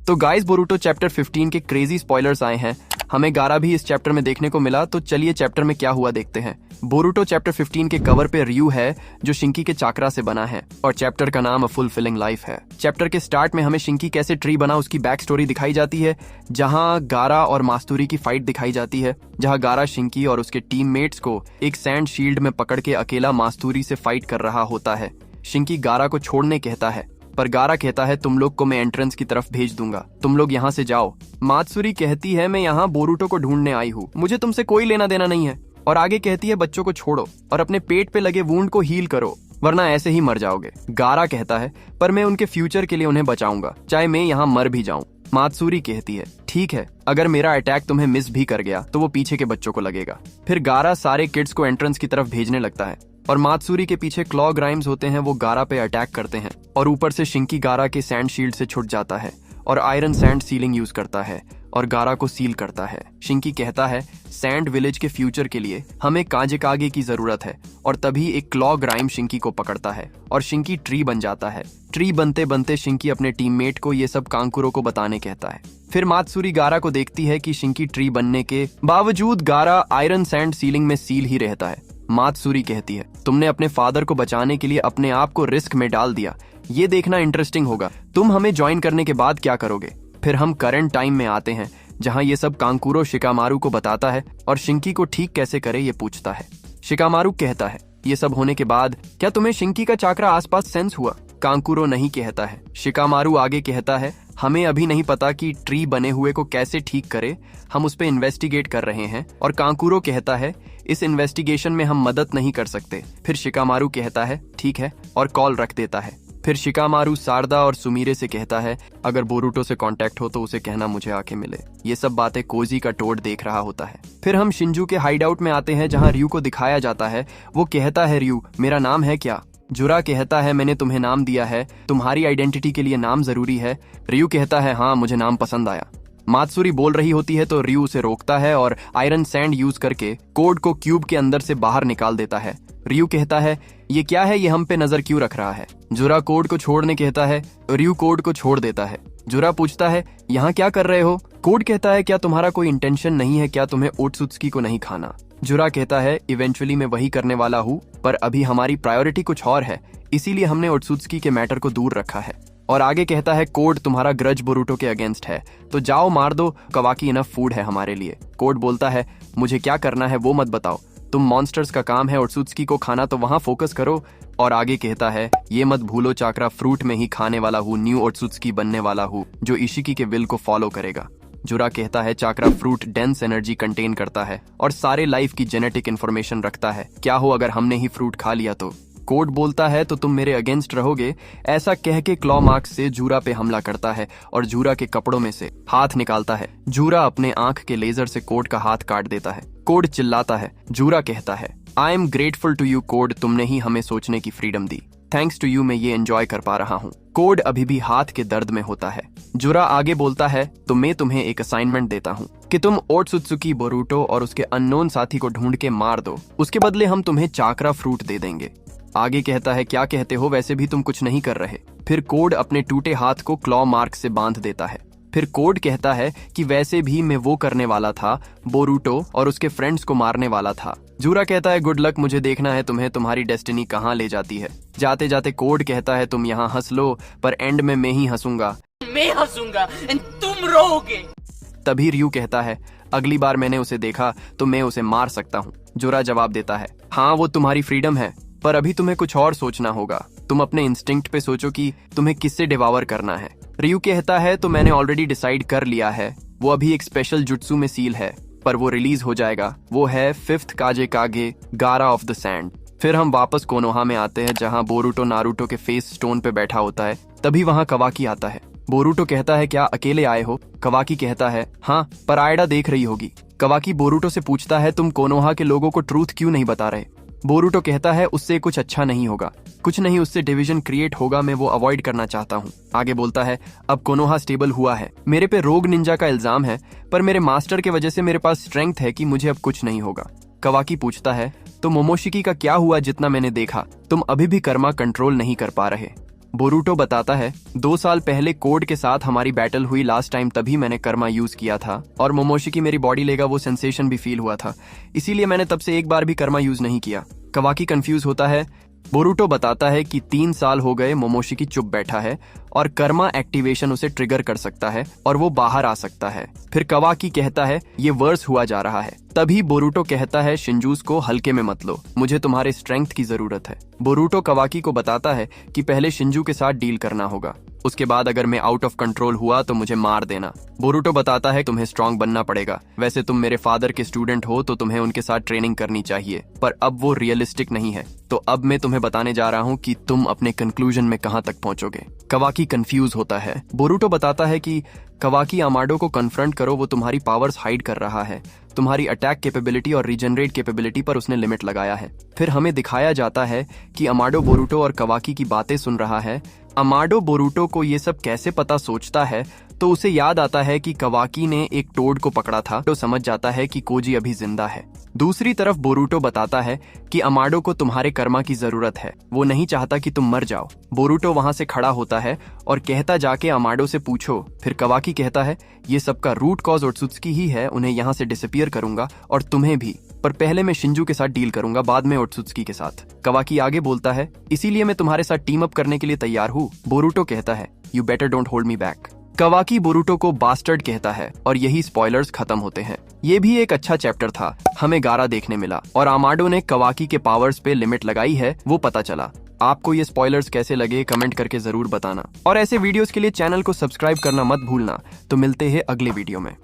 तो guys Boruto chapter 15 के crazy spoilers आए हैं। हमें गारा भी इस चैप्टर में देखने को मिला, तो चलिए चैप्टर में क्या हुआ देखते हैं। बोरूटो चैप्टर 15 के कवर पे रयू है जो शिंकी के चाकरा से बना है और चैप्टर का नाम अ फुलफिलिंग लाइफ है। चैप्टर के स्टार्ट में हमें शिंकी कैसे ट्री बना उसकी बैक स्टोरी दिखाई जाती है, जहां गारा और मास्तूरी की फाइट दिखाई जाती है, जहां गारा शिंकी और उसके टीममेट्स को एक सैंड शील्ड में पकड़ के अकेला मास्तूरी से फाइट कर रहा होता है। शिंकी गारा को छोड़ने कहता है, पर गारा कहता है तुम लोग को मैं एंट्रेंस की तरफ भेज दूंगा, तुम लोग यहाँ से जाओ। मात्सुरी कहती है मैं यहाँ बोरूटो को ढूंढने आई हूँ, मुझे तुमसे कोई लेना देना नहीं है। और आगे कहती है बच्चों को छोड़ो और अपने पेट पे लगे वुंड को हील करो, वरना ऐसे ही मर जाओगे। गारा कहता है पर मैं उनके फ्यूचर के लिए उन्हें बचाऊंगा, चाहे मैं यहाँ मर भी जाऊं। मात्सुरी कहती है ठीक है, अगर मेरा अटैक तुम्हें मिस भी कर गया तो वो पीछे के बच्चों को लगेगा। फिर गारा सारे किड्स को एंट्रेंस की तरफ भेजने लगता है और मात्सुरी के पीछे क्लॉ ग्राइम्स होते हैं, वो गारा पे अटैक करते हैं और ऊपर से शिंकी गारा के सैंड शील्ड से छुट जाता है और आयरन सैंड सीलिंग यूज करता है और गारा को सील करता है। शिंकी कहता है सैंड विलेज के फ्यूचर के लिए हमें काजे की जरूरत है और तभी एक क्लॉ ग्राइम शिंकी को पकड़ता है और शिंकी ट्री बन जाता है। ट्री बनते बनते शिंकी अपने टीममेट को ये सब कांकुरो को बताने कहता है। फिर मात्सुरी गारा को देखती है कि शिंकी ट्री बनने के बावजूद गारा आयरन सैंड सीलिंग में सील ही रहता है। मात्सुरी कहती है तुमने अपने फादर को बचाने के लिए अपने आप को रिस्क में डाल दिया, ये देखना इंटरेस्टिंग होगा, तुम हमें ज्वाइन करने के बाद क्या करोगे। फिर हम करंट टाइम में आते हैं जहां ये सब कांकुरो शिकामारू को बताता है और शिंकी को ठीक कैसे करे ये पूछता है। शिकामारू कहता है ये सब होने के बाद क्या तुम्हें शिंकी का चाकरा आसपास सेंस हुआ। कांकुरो नहीं कहता है। शिकामारू आगे कहता है हमें अभी नहीं पता कि ट्री बने हुए को कैसे ठीक करे, हम उस पे इन्वेस्टिगेट कर रहे हैं। और कांकुरो कहता है इस इन्वेस्टिगेशन में हम मदद नहीं कर सकते। फिर शिकामारू कहता है ठीक है और कॉल रख देता है। फिर शिकामारू सारदा और सुमीरे से कहता है अगर बोरूटो से कांटेक्ट हो तो उसे कहना मुझे आके मिले। ये सब बातें कोजी का टोड देख रहा होता है। फिर हम शिंजू के हाइडआउट में आते हैं जहां रयू को दिखाया जाता है। वो कहता है रयू मेरा नाम है क्या। जुरा कहता है मैंने तुम्हें नाम दिया है, तुम्हारी आइडेंटिटी के लिए नाम जरूरी है। रयू कहता है हाँ मुझे नाम पसंद आया। मात्सुरी बोल रही होती है तो रयू उसे रोकता है और आयरन सैंड यूज करके कोड को क्यूब के अंदर से बाहर निकाल देता है। रयू कहता है ये क्या है, ये हम पे नजर क्यों रख रहा है। जुरा कोड को छोड़ने कहता है, रयू कोड को छोड़ देता है। जुरा पूछता है यहाँ क्या कर रहे हो। कोड कहता है क्या तुम्हारा कोई इंटेंशन नहीं है क्या, तुम्हें ओट्सुत्सुकी को नहीं खाना। जुरा कहता है इवेंचुअली मैं वही करने वाला हूँ, पर अभी हमारी प्रायोरिटी कुछ और है, इसीलिए हमने ओट्सुत्सुकी के मैटर को दूर रखा है। और आगे कहता है कोड तुम्हारा ग्रज बोरूटो के अगेंस्ट है, तो जाओ मार दो, कवाकी इनफ फूड है हमारे लिए। कोड बोलता है मुझे क्या करना है वो मत बताओ, तुम मॉन्स्टर्स का काम है ओट्सुत्सुकी को खाना, तो वहां फोकस करो। और आगे कहता है ये मत भूलो चाकरा फ्रूट में ही खाने वाला हूँ, न्यू ओट्सुत्सुकी बनने वाला हूँ जो इशिकी के विल को फॉलो करेगा। जुरा कहता है चाकरा फ्रूट डेंस एनर्जी कंटेन करता है और सारे लाइफ की जेनेटिक इंफॉर्मेशन रखता है, क्या हो अगर हमने ही फ्रूट खा लिया तो। कोड बोलता है तो तुम मेरे अगेंस्ट रहोगे। ऐसा कह के क्लॉ मार्क से जूरा पे हमला करता है और जूरा के कपड़ों में से हाथ निकालता है। जूरा अपने आंख के लेजर से कोड का हाथ काट देता है। कोड चिल्लाता है। जूरा कहता है I am grateful to you code, तुमने ही हमें सोचने की फ्रीडम दी, थैंक्स टू यू मैं ये एंजॉय कर पा रहा हूँ। कोड अभी भी हाथ के दर्द में होता है। जुरा आगे बोलता है तो मैं तुम्हें एक असाइनमेंट देता हूँ कि तुम ओट्सुत्सुकी बोरूटो और उसके अननोन साथी को ढूंढ के मार दो, उसके बदले हम तुम्हें चाकरा फ्रूट दे देंगे। आगे कहता है क्या कहते हो, वैसे भी तुम कुछ नहीं कर रहे। फिर कोड अपने टूटे हाथ को क्लॉ मार्क से बांध देता है। फिर कोड कहता है कि वैसे भी मैं वो करने वाला था, बोरूटो और उसके फ्रेंड्स को मारने वाला था। जूरा कहता है गुड लक, मुझे देखना है तुम्हें तुम्हारी डेस्टिनी कहाँ ले जाती है। जाते जाते कोड कहता है तुम यहाँ हंस लो, पर एंड में मैं ही हंसूंगा, मैं हंसूंगा एंड तुम रोओगे। तभी रयू कहता है अगली बार मैंने उसे देखा तो मैं उसे मार सकता हूँ। जुरा जवाब देता है हाँ वो तुम्हारी फ्रीडम है, पर अभी तुम्हें कुछ और सोचना होगा, तुम अपने इंस्टिंक्ट पे सोचो कि तुम्हें किससे डिवावर करना है। रयू कहता है तो मैंने ऑलरेडी डिसाइड कर लिया है, वो अभी एक स्पेशल जुत्सु में सील है, पर वो रिलीज हो जाएगा, वो है 5th काजे गारा ऑफ द सैंड। फिर हम वापस कोनोहा में आते हैं जहां बोरूटो नारुतो के फेस स्टोन पे बैठा होता है। तभी वहां कवाकी आता है। बोरूटो कहता है क्या अकेले आए हो। कवाकी कहता है हाँ, पर आयडा देख रही होगी। कवाकी बोरूटो से पूछता है तुम कोनोहा के लोगों को ट्रूथ क्यों नहीं बता रहे। बोरूटो कहता है उससे कुछ अच्छा नहीं होगा, कुछ नहीं उससे डिवीजन क्रिएट होगा, मैं वो अवॉइड करना चाहता हूँ। आगे बोलता है अब कोनोहा स्टेबल हुआ है, मेरे पे रोग निंजा का इल्जाम है, पर मेरे मास्टर के वजह से मेरे पास स्ट्रेंथ है कि मुझे अब कुछ नहीं होगा। कवाकी पूछता है तो मोमोशिकी का क्या हुआ, जितना मैंने देखा तुम अभी भी कर्मा कंट्रोल नहीं कर पा रहे। बोरूटो बताता है 2 साल पहले कोड के साथ हमारी बैटल हुई लास्ट टाइम, तभी मैंने कर्मा यूज किया था और मोमोशिकी मेरी बॉडी लेगा वो सेंसेशन भी फील हुआ था, इसीलिए मैंने तब से एक बार भी कर्मा यूज नहीं किया। कवाकी कंफ्यूज होता है। बोरूटो बताता है कि 3 साल हो गए मोमोशिकी चुप बैठा है और कर्मा एक्टिवेशन उसे ट्रिगर कर सकता है और वो बाहर आ सकता है। फिर कवाकी कहता है ये वर्स हुआ जा रहा है। तभी बोरूटो कहता है शिंजूस को हल्के में मत लो, मुझे तुम्हारे स्ट्रेंथ की जरूरत है। बोरूटो कवाकी को बताता है कि पहले शिंजू के साथ डील करना होगा, उसके बाद अगर मैं आउट ऑफ कंट्रोल हुआ तो मुझे मार देना। बोरूटो बताता है तुम्हें स्ट्रांग बनना पड़ेगा, वैसे तुम मेरे फादर के स्टूडेंट हो तो तुम्हें उनके साथ ट्रेनिंग करनी चाहिए, पर अब वो रियलिस्टिक नहीं है। तो अब मैं तुम्हें बताने जा रहा हूँ कि तुम अपने कंक्लूजन में कहाँ तक पहुंचोगे। कवाकी कंफ्यूज होता है। बोरूटो बताता है कि कवाकी अमाडो को कन्फ्रंट करो, वो तुम्हारी पावर्स हाइड कर रहा है, तुम्हारी अटैक कैपेबिलिटी और रीजनरेट कैपेबिलिटी पर उसने लिमिट लगाया है। फिर हमें दिखाया जाता है कि अमाडो बोरूटो और कवाकी की बातें सुन रहा है। अमाडो बोरूटो को ये सब कैसे पता सोचता है तो उसे याद आता है कि कवाकी ने एक टोड को पकड़ा था, तो समझ जाता है कि कोजी अभी जिंदा है। दूसरी तरफ बोरूटो बताता है कि अमाडो को तुम्हारे कर्मा की जरूरत है, वो नहीं चाहता कि तुम मर जाओ। बोरूटो वहां से खड़ा होता है और कहता जाके अमाडो से पूछो। फिर कवाकी कहता है ये सबका रूट कॉज ओत्सुत्सुकी ही है, उन्हें यहाँ से डिसअपियर करूंगा और तुम्हें भी, पर पहले मैं शिंजू के साथ डील करूंगा, बाद में ओत्सुत्सुकी के साथ। कवाकी आगे बोलता है इसीलिए मैं तुम्हारे साथ टीम अप करने के लिए तैयार हूँ। बोरूटो कहता है you better don't hold me back. Kawaki Boruto को बास्टर्ड कहता है और यही स्पॉयलर्स खत्म होते हैं। ये भी एक अच्छा चैप्टर था, हमें गारा देखने मिला और अमाडो ने कवाकी के पावर्स पे लिमिट लगाई है वो पता चला। आपको ये स्पॉयलर्स कैसे लगे कमेंट करके जरूर बताना और ऐसे वीडियोस के लिए चैनल को सब्सक्राइब करना मत भूलना। तो मिलते हैं अगले वीडियो में।